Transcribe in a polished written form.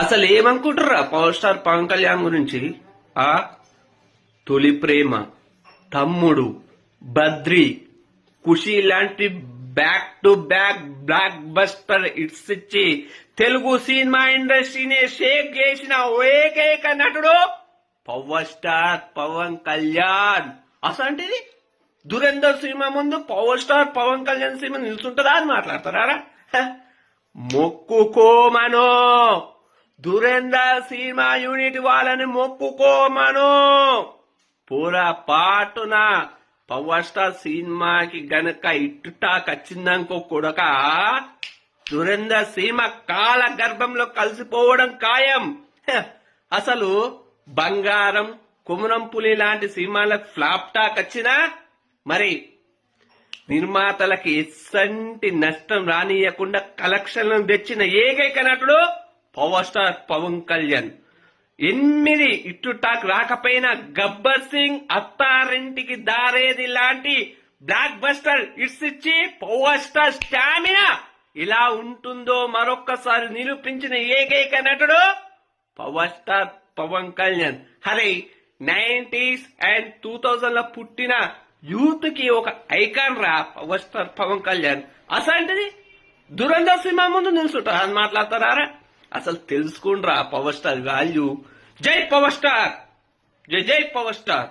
అసలు ఏమనుకుంటారా power star Pawan Kalyan గురించి? ఆ తొలి ప్రేమ, తమ్ముడు, బద్రి, ఖుషి లాంటి back to back blockbuster hits ఇచ్చి తెలుగు సినిమా ఇండస్ట్రీని షేక్ చేసిన ఏకైక నటుడు పవర్ స్టార్ పవన్ కళ్యాణ్. అసంటిది దురేందర్ సినిమా ముందు power star Pawan Kalyan cinema నిల్చుంటుందా అని మాట్లాడతారా? మొక్కుకోమను, దురేందర్ సినిమా యూనిట్ వాళ్ళని మొక్కుకోమను. పొరపాటున పవర్ స్టార్ సినిమాకి గనక ఇట్టుటాక్ వచ్చిందనుకో కొడక, దురేందర్ సినిమా కాల గర్భంలో కలిసిపోవడం ఖాయం. అసలు బంగారం, కుమరం పులి లాంటి సినిమాలకు ఫ్లాప్ టాక్ వచ్చినా మరి నిర్మాతలకి ఎస్సంటి నష్టం రానియకుండా కలెక్షన్లను తెచ్చిన ఏకైక నటుడు పవర్ స్టార్ పవన్ కళ్యాణ్. 8 ఇట్టు టాక్ రాకపోయినా గబ్బర్ సింగ్, అత్తారింటికి దారేది లాంటి బ్లాక్ బస్టర్ హిట్స్ ఇచ్చి పవర్ స్టార్ స్టామినా ఇలా ఉంటుందో మరొక్కసారి నిరూపించిన ఏకైక నటుడు పవర్ స్టార్ పవన్ కళ్యాణ్. హరే 90s అండ్ 2000 పుట్టిన యూత్ కి ఒక ఐకాన్ రా పవర్ స్టార్ పవన్ కళ్యాణ్. అసంటిది దురంధర్ సినిమా ముందు నిలుచుంటారా అని మాట్లాడతారా? అసలు తెలుసుకుండ్రా పవర్ స్టార్ వాల్యూ. జై పవర్ స్టార్, జై జై పవర్ స్టార్.